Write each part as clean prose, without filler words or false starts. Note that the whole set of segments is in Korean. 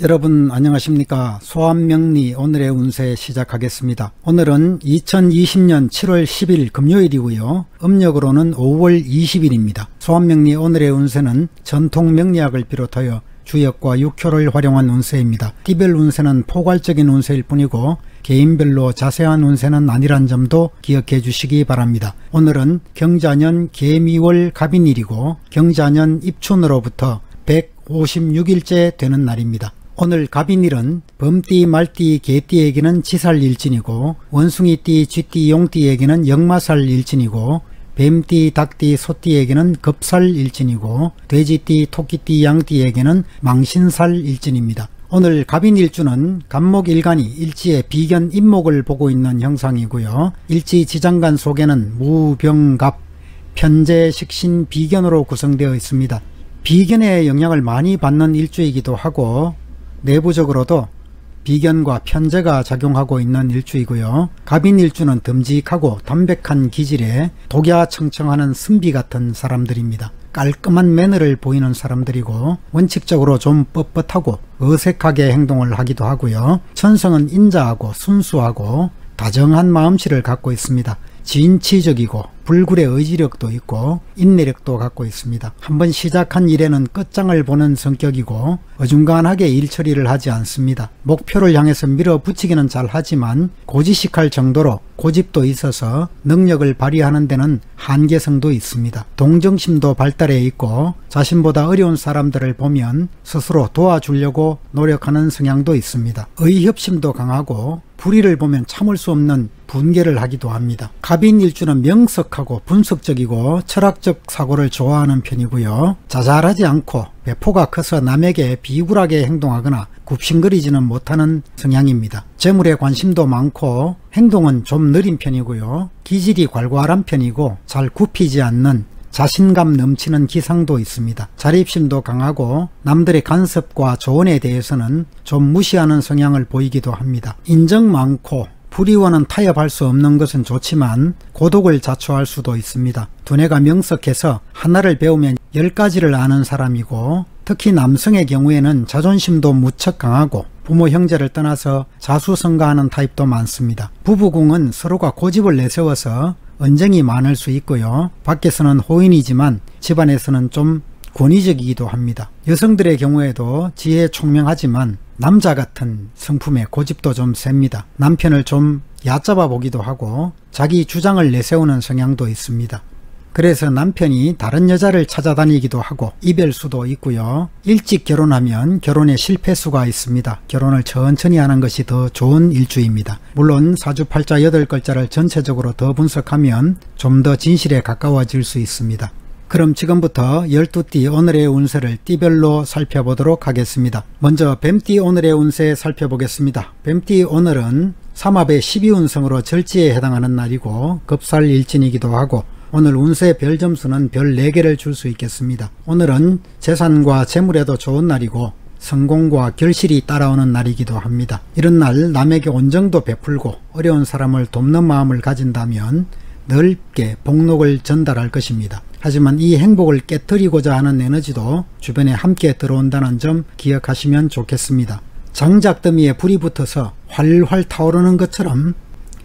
여러분 안녕하십니까. 소환명리 오늘의 운세 시작하겠습니다. 오늘은 2020년 7월 10일 금요일이고요. 음력으로는 5월 20일입니다. 소환명리 오늘의 운세는 전통명리학을 비롯하여 주역과 육효를 활용한 운세입니다. 띠별 운세는 포괄적인 운세일 뿐이고 개인별로 자세한 운세는 아니란 점도 기억해 주시기 바랍니다. 오늘은 경자년 개미월 갑인일이고 경자년 입춘으로부터 156일째 되는 날입니다. 오늘 갑인일은 범띠, 말띠, 개띠에게는 지살일진이고 원숭이띠, 쥐띠, 용띠에게는 역마살일진이고 뱀띠, 닭띠, 소띠에게는 급살일진이고 돼지띠, 토끼띠, 양띠에게는 망신살일진입니다. 오늘 갑인일주는 갑목일간이 일지의 비견 임목을 보고 있는 형상이고요. 일지 지장간 속에는 무, 병, 갑, 편재, 식신, 비견으로 구성되어 있습니다. 비견의 영향을 많이 받는 일주이기도 하고 내부적으로도 비견과 편재가 작용하고 있는 일주이고요. 갑인일주는 듬직하고 담백한 기질에 독야청청하는 선비 같은 사람들입니다. 깔끔한 매너를 보이는 사람들이고 원칙적으로 좀 뻣뻣하고 어색하게 행동을 하기도 하고요. 천성은 인자하고 순수하고 다정한 마음씨를 갖고 있습니다. 진취적이고 불굴의 의지력도 있고 인내력도 갖고 있습니다. 한번 시작한 일에는 끝장을 보는 성격이고 어중간하게 일 처리를 하지 않습니다. 목표를 향해서 밀어붙이기는 잘 하지만 고지식할 정도로 고집도 있어서 능력을 발휘하는 데는 한계성도 있습니다. 동정심도 발달해 있고 자신보다 어려운 사람들을 보면 스스로 도와주려고 노력하는 성향도 있습니다. 의협심도 강하고 불의를 보면 참을 수 없는 분개를 하기도 합니다. 갑인일주는 명석하고 분석적이고 철학적 사고를 좋아하는 편이고요. 자잘하지 않고 배포가 커서 남에게 비굴하게 행동하거나 굽신거리지는 못하는 성향입니다. 재물에 관심도 많고 행동은 좀 느린 편이고요. 기질이 괄괄한 편이고 잘 굽히지 않는 자신감 넘치는 기상도 있습니다. 자립심도 강하고 남들의 간섭과 조언에 대해서는 좀 무시하는 성향을 보이기도 합니다. 인정 많고 불의와는 타협할 수 없는 것은 좋지만 고독을 자초할 수도 있습니다. 두뇌가 명석해서 하나를 배우면 10가지를 아는 사람이고 특히 남성의 경우에는 자존심도 무척 강하고 부모 형제를 떠나서 자수성가하는 타입도 많습니다. 부부궁은 서로가 고집을 내세워서 언쟁이 많을 수 있고요. 밖에서는 호인이지만 집안에서는 좀 권위적이기도 합니다. 여성들의 경우에도 지혜 총명하지만 남자 같은 성품에 고집도 좀 셉니다. 남편을 좀 얕잡아 보기도 하고 자기 주장을 내세우는 성향도 있습니다. 그래서 남편이 다른 여자를 찾아다니기도 하고 이별수도 있고요. 일찍 결혼하면 결혼에 실패수가 있습니다. 결혼을 천천히 하는 것이 더 좋은 일주입니다. 물론 사주팔자 8글자를 전체적으로 더 분석하면 좀 더 진실에 가까워질 수 있습니다. 그럼 지금부터 12띠 오늘의 운세를 띠별로 살펴보도록 하겠습니다. 먼저 뱀띠 오늘의 운세 살펴보겠습니다. 뱀띠 오늘은 삼합의 12운성으로 절지에 해당하는 날이고 급살일진이기도 하고 오늘 운세 별점수는 별 4개를 줄 수 있겠습니다. 오늘은 재산과 재물에도 좋은 날이고 성공과 결실이 따라오는 날이기도 합니다. 이런 날 남에게 온정도 베풀고 어려운 사람을 돕는 마음을 가진다면 넓게 복록을 전달할 것입니다. 하지만 이 행복을 깨뜨리고자 하는 에너지도 주변에 함께 들어온다는 점 기억하시면 좋겠습니다. 장작더미에 불이 붙어서 활활 타오르는 것처럼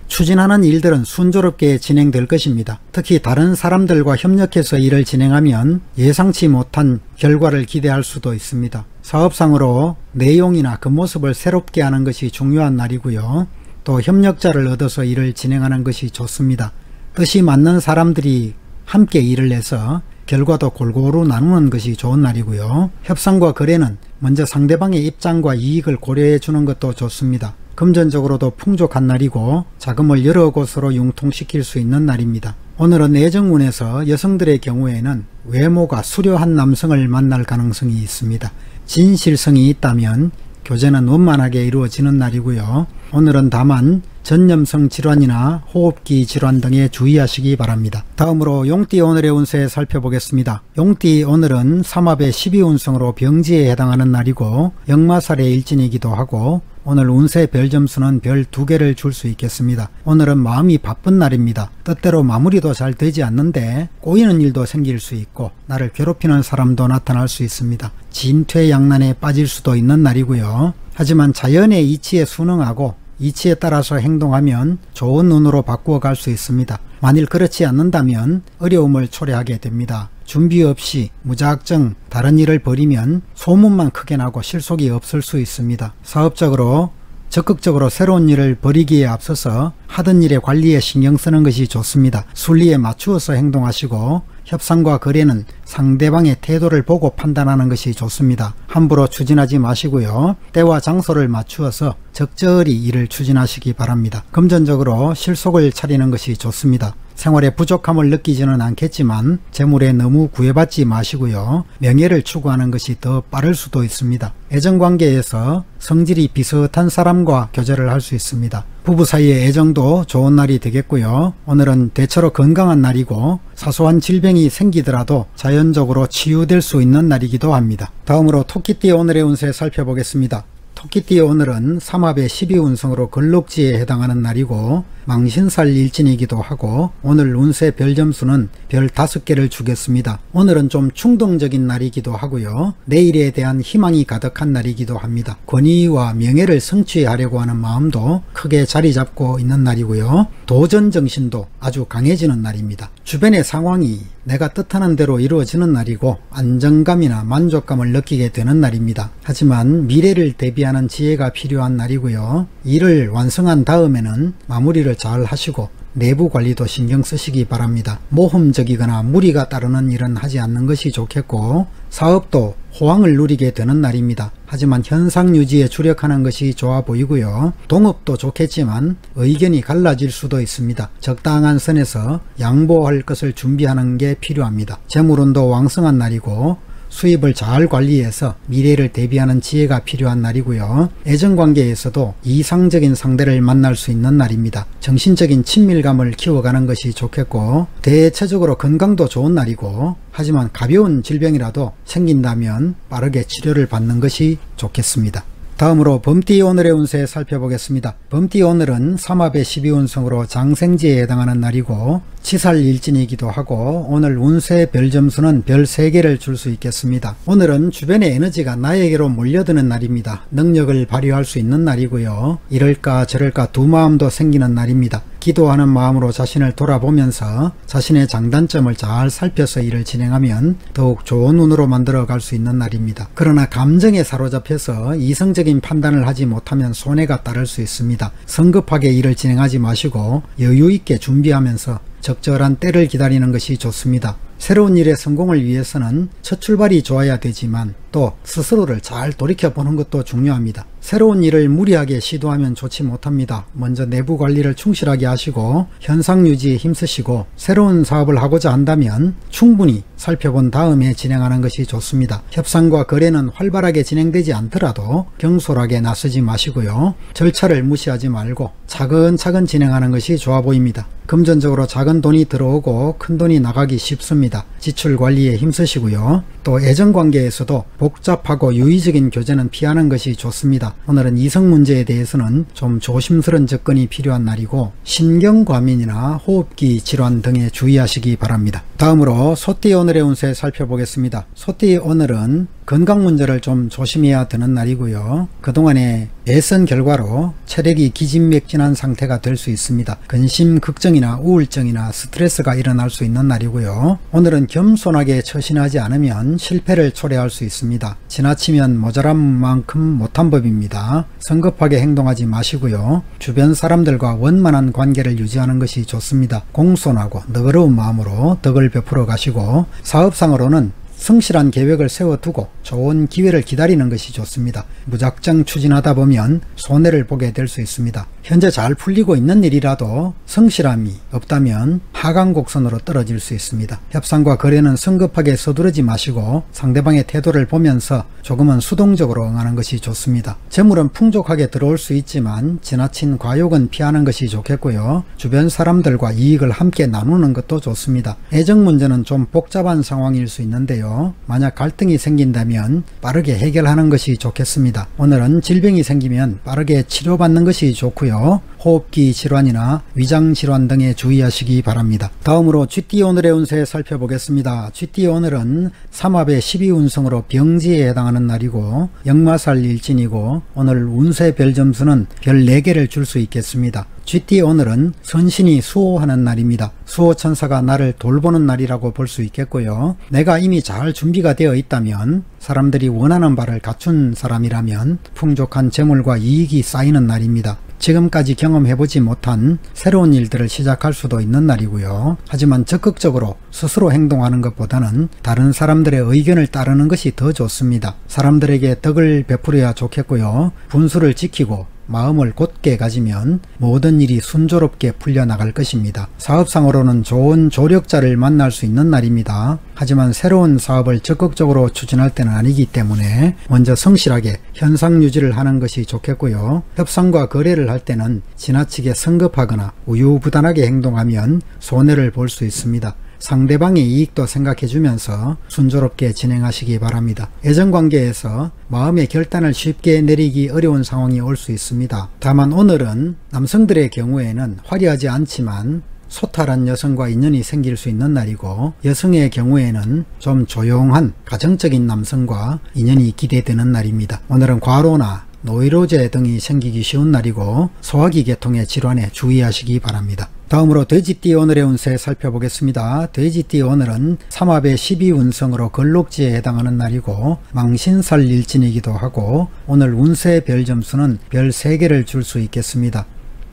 추진하는 일들은 순조롭게 진행될 것입니다. 특히 다른 사람들과 협력해서 일을 진행하면 예상치 못한 결과를 기대할 수도 있습니다. 사업상으로 내용이나 그 모습을 새롭게 하는 것이 중요한 날이고요. 또 협력자를 얻어서 일을 진행하는 것이 좋습니다. 뜻이 맞는 사람들이 함께 일을 해서 결과도 골고루 나누는 것이 좋은 날이고요. 협상과 거래는 먼저 상대방의 입장과 이익을 고려해 주는 것도 좋습니다. 금전적으로도 풍족한 날이고 자금을 여러 곳으로 융통시킬 수 있는 날입니다. 오늘은 애정운에서 여성들의 경우에는 외모가 수려한 남성을 만날 가능성이 있습니다. 진실성이 있다면 교제는 원만하게 이루어지는 날이고요. 오늘은 다만 전염성 질환이나 호흡기 질환 등에 주의하시기 바랍니다. 다음으로 용띠 오늘의 운세 살펴보겠습니다. 용띠 오늘은 삼합의 12운성으로 병지에 해당하는 날이고 역마살의 일진이기도 하고 오늘 운세 별 점수는 별 2개를 줄 수 있겠습니다. 오늘은 마음이 바쁜 날입니다. 뜻대로 마무리도 잘 되지 않는데 꼬이는 일도 생길 수 있고 나를 괴롭히는 사람도 나타날 수 있습니다. 진퇴양난에 빠질 수도 있는 날이고요. 하지만 자연의 이치에 순응하고 이치에 따라서 행동하면 좋은 운으로 바꾸어 갈 수 있습니다. 만일 그렇지 않는다면 어려움을 초래하게 됩니다. 준비 없이 무작정 다른 일을 벌이면 소문만 크게 나고 실속이 없을 수 있습니다. 사업적으로 적극적으로 새로운 일을 벌이기에 앞서서 하던 일의 관리에 신경 쓰는 것이 좋습니다. 순리에 맞추어서 행동하시고 협상과 거래는 상대방의 태도를 보고 판단하는 것이 좋습니다. 함부로 추진하지 마시고요. 때와 장소를 맞추어서 적절히 일을 추진하시기 바랍니다. 금전적으로 실속을 차리는 것이 좋습니다. 생활에 부족함을 느끼지는 않겠지만 재물에 너무 구애받지 마시고요. 명예를 추구하는 것이 더 빠를 수도 있습니다. 애정관계에서 성질이 비슷한 사람과 교제를 할 수 있습니다. 부부 사이의 애정도 좋은 날이 되겠고요. 오늘은 대체로 건강한 날이고 사소한 질병이 생기더라도 자연적으로 치유될 수 있는 날이기도 합니다. 다음으로 토끼띠 오늘의 운세 살펴보겠습니다. 토끼띠 오늘은 삼합의 12운성으로 걸록지에 해당하는 날이고 망신살 일진이기도 하고 오늘 운세 별 점수는 별 5개를 주겠습니다. 오늘은 좀 충동적인 날이기도 하고요. 내일에 대한 희망이 가득한 날이기도 합니다. 권위와 명예를 성취하려고 하는 마음도 크게 자리 잡고 있는 날이고요. 도전 정신도 아주 강해지는 날입니다. 주변의 상황이 내가 뜻하는 대로 이루어지는 날이고 안정감이나 만족감을 느끼게 되는 날입니다. 하지만 미래를 대비하는 지혜가 필요한 날이고요. 일을 완성한 다음에는 마무리를 잘 하시고 내부 관리도 신경 쓰시기 바랍니다. 모험적이거나 무리가 따르는 일은 하지 않는 것이 좋겠고 사업도 호황을 누리게 되는 날입니다. 하지만 현상 유지에 주력하는 것이 좋아 보이고요. 동업도 좋겠지만 의견이 갈라질 수도 있습니다. 적당한 선에서 양보할 것을 준비하는 게 필요합니다. 재물운도 왕성한 날이고 수입을 잘 관리해서 미래를 대비하는 지혜가 필요한 날이고요. 애정관계에서도 이상적인 상대를 만날 수 있는 날입니다. 정신적인 친밀감을 키워가는 것이 좋겠고 대체적으로 건강도 좋은 날이고 하지만 가벼운 질병이라도 생긴다면 빠르게 치료를 받는 것이 좋겠습니다. 다음으로 범띠 오늘의 운세 살펴보겠습니다. 범띠 오늘은 삼합의 12운성으로 장생지에 해당하는 날이고 치살일진이기도 하고 오늘 운세 별 점수는 별 3개를 줄 수 있겠습니다. 오늘은 주변의 에너지가 나에게로 몰려드는 날입니다. 능력을 발휘할 수 있는 날이고요. 이럴까 저럴까 두 마음도 생기는 날입니다. 기도하는 마음으로 자신을 돌아보면서 자신의 장단점을 잘 살펴서 일을 진행하면 더욱 좋은 운으로 만들어 갈 수 있는 날입니다. 그러나 감정에 사로잡혀서 이성적인 판단을 하지 못하면 손해가 따를 수 있습니다. 성급하게 일을 진행하지 마시고 여유 있게 준비하면서 적절한 때를 기다리는 것이 좋습니다. 새로운 일의 성공을 위해서는 첫 출발이 좋아야 되지만 또 스스로를 잘 돌이켜보는 것도 중요합니다. 새로운 일을 무리하게 시도하면 좋지 못합니다. 먼저 내부 관리를 충실하게 하시고 현상 유지에 힘쓰시고 새로운 사업을 하고자 한다면 충분히 살펴본 다음에 진행하는 것이 좋습니다. 협상과 거래는 활발하게 진행되지 않더라도 경솔하게 나서지 마시고요. 절차를 무시하지 말고 차근차근 진행하는 것이 좋아 보입니다. 금전적으로 작은 돈이 들어오고 큰 돈이 나가기 쉽습니다. 지출 관리에 힘쓰시고요. 또 애정관계에서도 복잡하고 유의적인 교제는 피하는 것이 좋습니다. 오늘은 이성 문제에 대해서는 좀 조심스러운 접근이 필요한 날이고 신경과민이나 호흡기 질환 등에 주의하시기 바랍니다. 다음으로 소띠 오늘의 운세 살펴보겠습니다. 소띠 오늘은 건강 문제를 좀 조심해야 되는 날이고요. 그동안의 애선 결과로 체력이 기진맥진한 상태가 될 수 있습니다. 근심 걱정이나 우울증이나 스트레스가 일어날 수 있는 날이고요. 오늘은 겸손하게 처신하지 않으면 실패를 초래할 수 있습니다. 지나치면 모자란 만큼 못한 법입니다. 성급하게 행동하지 마시고요. 주변 사람들과 원만한 관계를 유지하는 것이 좋습니다. 공손하고 너그러운 마음으로 덕을 베풀어 가시고 사업상으로는 성실한 계획을 세워두고 좋은 기회를 기다리는 것이 좋습니다. 무작정 추진하다 보면 손해를 보게 될 수 있습니다. 현재 잘 풀리고 있는 일이라도 성실함이 없다면 하강곡선으로 떨어질 수 있습니다. 협상과 거래는 성급하게 서두르지 마시고 상대방의 태도를 보면서 조금은 수동적으로 응하는 것이 좋습니다. 재물은 풍족하게 들어올 수 있지만 지나친 과욕은 피하는 것이 좋겠고요. 주변 사람들과 이익을 함께 나누는 것도 좋습니다. 애정 문제는 좀 복잡한 상황일 수 있는데요. 있고요. 만약 갈등이 생긴다면 빠르게 해결하는 것이 좋겠습니다. 오늘은 질병이 생기면 빠르게 치료받는 것이 좋고요. 호흡기 질환이나 위장 질환 등에 주의하시기 바랍니다. 다음으로 쥐띠 오늘의 운세 살펴보겠습니다. 쥐띠 오늘은 삼합의 12운성으로 병지에 해당하는 날이고 역마살 일진이고 오늘 운세 별 점수는 별 4개를 줄 수 있겠습니다. 쥐띠 오늘은 선신이 수호하는 날입니다. 수호천사가 나를 돌보는 날이라고 볼 수 있겠고요. 내가 이미 잘 준비가 되어 있다면, 사람들이 원하는 바를 갖춘 사람이라면 풍족한 재물과 이익이 쌓이는 날입니다. 지금까지 경험해보지 못한 새로운 일들을 시작할 수도 있는 날이고요. 하지만 적극적으로 스스로 행동하는 것보다는 다른 사람들의 의견을 따르는 것이 더 좋습니다. 사람들에게 덕을 베풀어야 좋겠고요. 분수를 지키고 마음을 곧게 가지면 모든 일이 순조롭게 풀려나갈 것입니다. 사업상으로는 좋은 조력자를 만날 수 있는 날입니다. 하지만 새로운 사업을 적극적으로 추진할 때는 아니기 때문에 먼저 성실하게 현상 유지를 하는 것이 좋겠고요. 협상과 거래를 할 때는 지나치게 성급하거나 우유부단하게 행동하면 손해를 볼 수 있습니다. 상대방의 이익도 생각해주면서 순조롭게 진행하시기 바랍니다. 애정관계에서 마음의 결단을 쉽게 내리기 어려운 상황이 올 수 있습니다. 다만 오늘은 남성들의 경우에는 화려하지 않지만 소탈한 여성과 인연이 생길 수 있는 날이고, 여성의 경우에는 좀 조용한 가정적인 남성과 인연이 기대되는 날입니다. 오늘은 과로나 노이로제 등이 생기기 쉬운 날이고 소화기 계통의 질환에 주의하시기 바랍니다. 다음으로 돼지띠 오늘의 운세 살펴보겠습니다. 돼지띠 오늘은 삼합의 12운성으로 걸록지에 해당하는 날이고 망신살 일진이기도 하고 오늘 운세 별 점수는 별 3개를 줄 수 있겠습니다.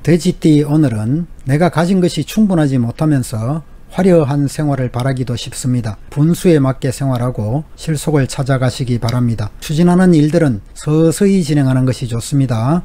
돼지띠 오늘은 내가 가진 것이 충분하지 못하면서 화려한 생활을 바라기도 쉽습니다. 분수에 맞게 생활하고 실속을 찾아가시기 바랍니다. 추진하는 일들은 서서히 진행하는 것이 좋습니다.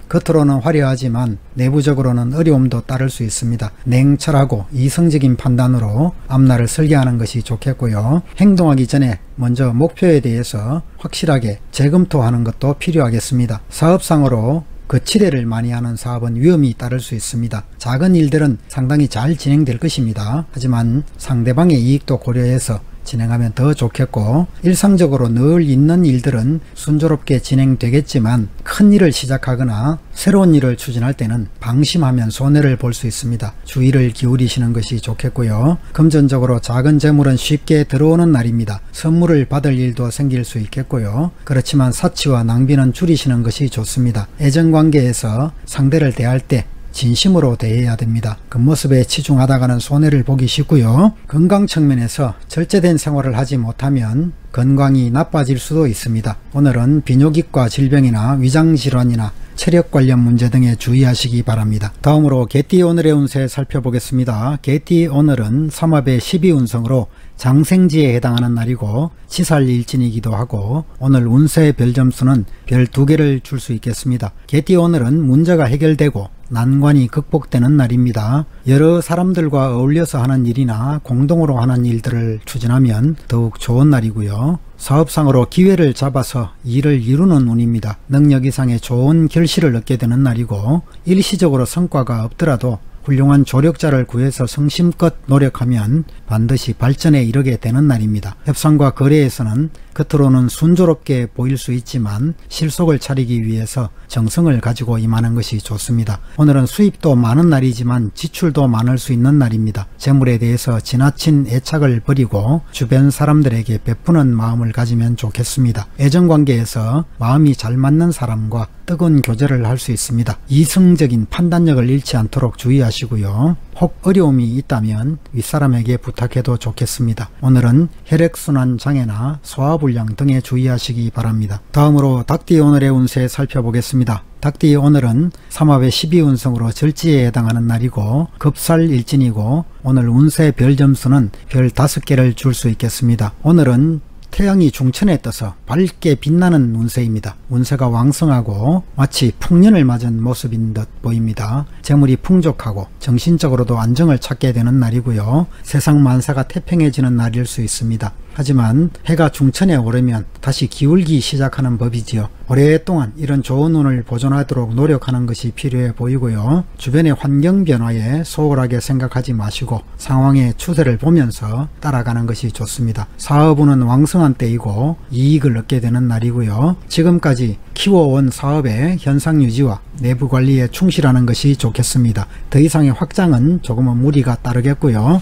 겉으로는 화려하지만 내부적으로는 어려움도 따를 수 있습니다. 냉철하고 이성적인 판단으로 앞날을 설계하는 것이 좋겠고요. 행동하기 전에 먼저 목표에 대해서 확실하게 재검토하는 것도 필요하겠습니다. 사업상으로 거치대를 많이 하는 사업은 위험이 따를 수 있습니다. 작은 일들은 상당히 잘 진행될 것입니다. 하지만 상대방의 이익도 고려해서 진행하면 더 좋겠고, 일상적으로 늘 있는 일들은 순조롭게 진행되겠지만 큰 일을 시작하거나 새로운 일을 추진할 때는 방심하면 손해를 볼 수 있습니다. 주의를 기울이시는 것이 좋겠고요. 금전적으로 작은 재물은 쉽게 들어오는 날입니다. 선물을 받을 일도 생길 수 있겠고요. 그렇지만 사치와 낭비는 줄이시는 것이 좋습니다. 애정관계에서 상대를 대할 때 진심으로 대해야 됩니다. 겉모습에 치중하다가는 손해를 보기 쉽고요. 건강 측면에서 절제된 생활을 하지 못하면 건강이 나빠질 수도 있습니다. 오늘은 비뇨기과 질병이나 위장질환이나 체력 관련 문제 등에 주의하시기 바랍니다. 다음으로 개띠 오늘의 운세 살펴보겠습니다. 개띠 오늘은 삼합의 12운성으로 장생지에 해당하는 날이고 치살일진이기도 하고 오늘 운세 별 점수는 별 2개를 줄 수 있겠습니다. 개띠 오늘은 문제가 해결되고 난관이 극복되는 날입니다. 여러 사람들과 어울려서 하는 일이나 공동으로 하는 일들을 추진하면 더욱 좋은 날이고요. 사업상으로 기회를 잡아서 일을 이루는 운입니다. 능력 이상의 좋은 결실을 얻게 되는 날이고 일시적으로 성과가 없더라도 훌륭한 조력자를 구해서 성심껏 노력하면 반드시 발전에 이르게 되는 날입니다. 협상과 거래에서는 겉으로는 순조롭게 보일 수 있지만 실속을 차리기 위해서 정성을 가지고 임하는 것이 좋습니다. 오늘은 수입도 많은 날이지만 지출도 많을 수 있는 날입니다. 재물에 대해서 지나친 애착을 버리고 주변 사람들에게 베푸는 마음을 가지면 좋겠습니다. 애정관계에서 마음이 잘 맞는 사람과 뜨거운 교제를 할 수 있습니다. 이성적인 판단력을 잃지 않도록 주의하시고요. 혹 어려움이 있다면 윗사람에게 부탁해도 좋겠습니다. 오늘은 혈액순환 장애나 소화불량 등에 주의하시기 바랍니다. 다음으로 닭띠 오늘의 운세 살펴보겠습니다. 닭띠 오늘은 삼합의 12운성으로 절지에 해당하는 날이고 급살일진이고 오늘 운세 별 점수는 별 5개를 줄 수 있겠습니다. 오늘은 태양이 중천에 떠서 밝게 빛나는 운세입니다. 운세가 왕성하고 마치 풍년을 맞은 모습인 듯 보입니다. 재물이 풍족하고 정신적으로도 안정을 찾게 되는 날이고요. 세상 만사가 태평해지는 날일 수 있습니다. 하지만 해가 중천에 오르면 다시 기울기 시작하는 법이지요. 오랫동안 이런 좋은 운을 보존하도록 노력하는 것이 필요해 보이고요. 주변의 환경 변화에 소홀하게 생각하지 마시고 상황의 추세를 보면서 따라가는 것이 좋습니다. 사업운은 왕성한 때이고 이익을 얻게 되는 날이고요. 지금까지 키워온 사업의 현상 유지와 내부 관리에 충실하는 것이 좋겠습니다. 더 이상의 확장은 조금은 무리가 따르겠고요.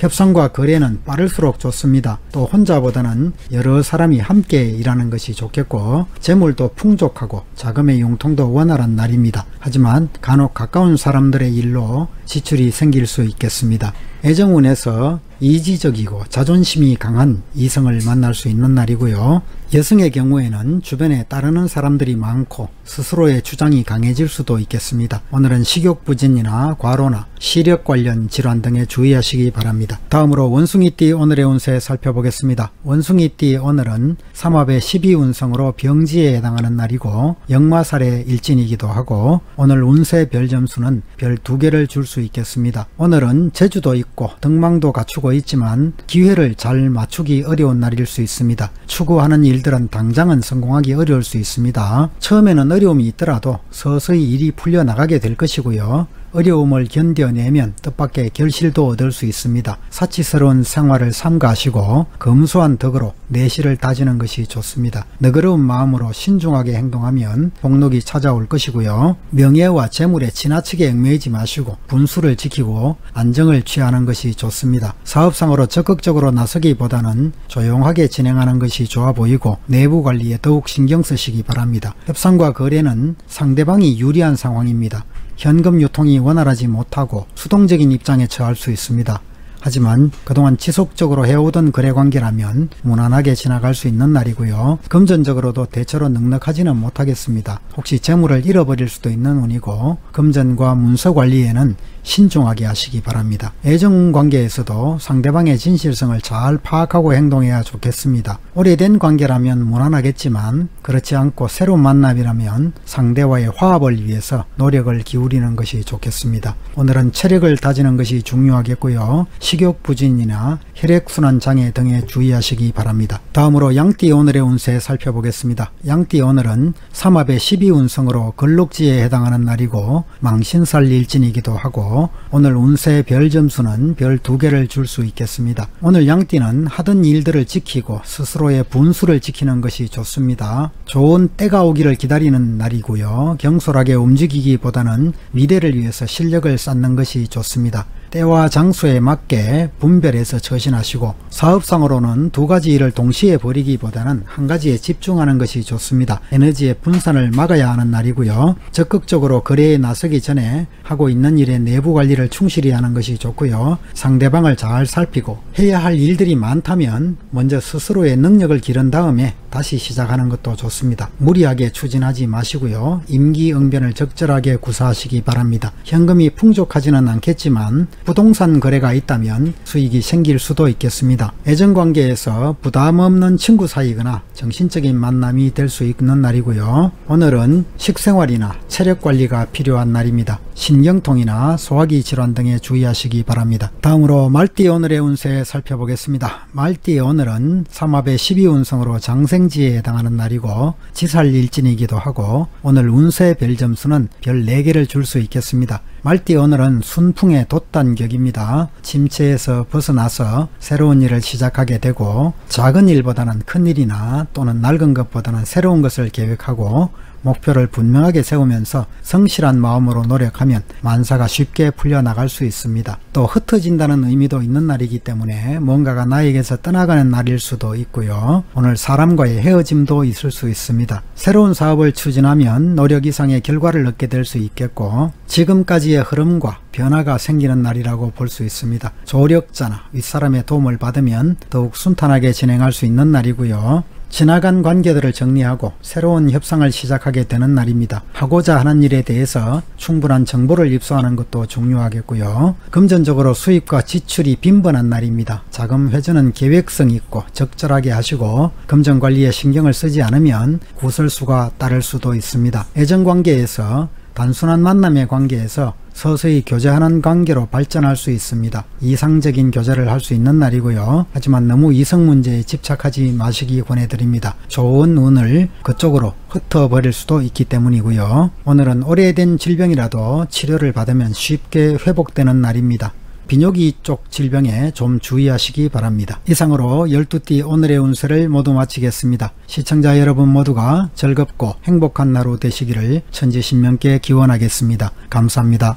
협상과 거래는 빠를수록 좋습니다. 또 혼자보다는 여러 사람이 함께 일하는 것이 좋겠고 재물도 풍족하고 자금의 융통도 원활한 날입니다. 하지만 간혹 가까운 사람들의 일로 지출이 생길 수 있겠습니다. 애정운에서 이지적이고 자존심이 강한 이성을 만날 수 있는 날이고요. 여성의 경우에는 주변에 따르는 사람들이 많고 스스로의 주장이 강해질 수도 있겠습니다. 오늘은 식욕부진이나 과로나 시력 관련 질환 등에 주의하시기 바랍니다. 다음으로 원숭이띠 오늘의 운세 살펴보겠습니다. 원숭이띠 오늘은 삼합의 12운성으로 병지에 해당하는 날이고 역마살의 일진이기도 하고 오늘 운세 별 점수는 별 2개를 줄 수 있겠습니다. 오늘은 재주도 있고 덕망도 갖추고 있지만 기회를 잘 맞추기 어려운 날일 수 있습니다. 추구하는 일들은 당장은 성공하기 어려울 수 있습니다. 처음에는 어려움이 있더라도 서서히 일이 풀려나가게 될 것이고요. 어려움을 견뎌내면 뜻밖의 결실도 얻을 수 있습니다. 사치스러운 생활을 삼가하시고 검소한 덕으로 내실을 다지는 것이 좋습니다. 너그러운 마음으로 신중하게 행동하면 복록이 찾아올 것이고요. 명예와 재물에 지나치게 얽매이지 마시고 분수를 지키고 안정을 취하는 것이 좋습니다. 사업상으로 적극적으로 나서기보다는 조용하게 진행하는 것이 좋아 보이고 내부 관리에 더욱 신경 쓰시기 바랍니다. 협상과 거래는 상대방이 유리한 상황입니다. 현금 유통이 원활하지 못하고 수동적인 입장에 처할 수 있습니다. 하지만 그동안 지속적으로 해오던 거래관계라면 무난하게 지나갈 수 있는 날이고요. 금전적으로도 대체로 넉넉하지는 못하겠습니다. 혹시 재물을 잃어버릴 수도 있는 운이고 금전과 문서 관리에는 신중하게 하시기 바랍니다. 애정관계에서도 상대방의 진실성을 잘 파악하고 행동해야 좋겠습니다. 오래된 관계라면 무난하겠지만 그렇지 않고 새로운 만남이라면 상대와의 화합을 위해서 노력을 기울이는 것이 좋겠습니다. 오늘은 체력을 다지는 것이 중요하겠고요. 식욕부진이나 혈액순환 장애 등에 주의하시기 바랍니다. 다음으로 양띠 오늘의 운세 살펴보겠습니다. 양띠 오늘은 삼합의 12운성으로 걸록지에 해당하는 날이고 망신살 일진이기도 하고 오늘 운세 별 점수는 별 2개를 줄 수 있겠습니다. 오늘 양띠는 하던 일들을 지키고 스스로의 분수를 지키는 것이 좋습니다. 좋은 때가 오기를 기다리는 날이고요. 경솔하게 움직이기보다는 미래를 위해서 실력을 쌓는 것이 좋습니다. 때와 장소에 맞게 분별해서 처신하시고 사업상으로는 2가지 일을 동시에 벌이기보다는 한 가지에 집중하는 것이 좋습니다. 에너지의 분산을 막아야 하는 날이고요. 적극적으로 거래에 나서기 전에 하고 있는 일의 내부 관리를 충실히 하는 것이 좋고요. 상대방을 잘 살피고 해야 할 일들이 많다면 먼저 스스로의 능력을 기른 다음에 다시 시작하는 것도 좋습니다. 무리하게 추진하지 마시고요. 임기응변을 적절하게 구사하시기 바랍니다. 현금이 풍족하지는 않겠지만 부동산 거래가 있다면 수익이 생길 수도 있겠습니다. 애정관계에서 부담 없는 친구 사이거나 정신적인 만남이 될 수 있는 날이고요. 오늘은 식생활이나 체력관리가 필요한 날입니다. 신경통이나 소화기 질환 등에 주의하시기 바랍니다. 다음으로 말띠 오늘의 운세 살펴보겠습니다. 말띠 오늘은 삼합의 12운성으로 장생지에 해당하는 날이고 지살일진이기도 하고 오늘 운세 별 점수는 별 4개를 줄 수 있겠습니다. 말띠 오늘은 순풍의 돛단격입니다. 침체에서 벗어나서 새로운 일을 시작하게 되고 작은 일보다는 큰 일이나 또는 낡은 것보다는 새로운 것을 계획하고 목표를 분명하게 세우면서 성실한 마음으로 노력하면 만사가 쉽게 풀려나갈 수 있습니다. 또 흩어진다는 의미도 있는 날이기 때문에 뭔가가 나에게서 떠나가는 날일 수도 있고요. 오늘 사람과의 헤어짐도 있을 수 있습니다. 새로운 사업을 추진하면 노력 이상의 결과를 얻게 될 수 있겠고 지금까지의 흐름과 변화가 생기는 날이라고 볼 수 있습니다. 조력자나 윗사람의 도움을 받으면 더욱 순탄하게 진행할 수 있는 날이고요. 지나간 관계들을 정리하고 새로운 협상을 시작하게 되는 날입니다. 하고자 하는 일에 대해서 충분한 정보를 입수하는 것도 중요하겠고요. 금전적으로 수입과 지출이 빈번한 날입니다. 자금 회전은 계획성 있고 적절하게 하시고 금전관리에 신경을 쓰지 않으면 구설수가 따를 수도 있습니다. 애정관계에서 단순한 만남의 관계에서 서서히 교제하는 관계로 발전할 수 있습니다. 이상적인 교제를 할 수 있는 날이고요. 하지만 너무 이성 문제에 집착하지 마시기 권해드립니다. 좋은 운을 그쪽으로 흩어버릴 수도 있기 때문이고요. 오늘은 오래된 질병이라도 치료를 받으면 쉽게 회복되는 날입니다. 비뇨기 쪽 질병에 좀 주의하시기 바랍니다. 이상으로 12띠 오늘의 운세를 모두 마치겠습니다. 시청자 여러분 모두가 즐겁고 행복한 하루 되시기를 천지신명께 기원하겠습니다. 감사합니다.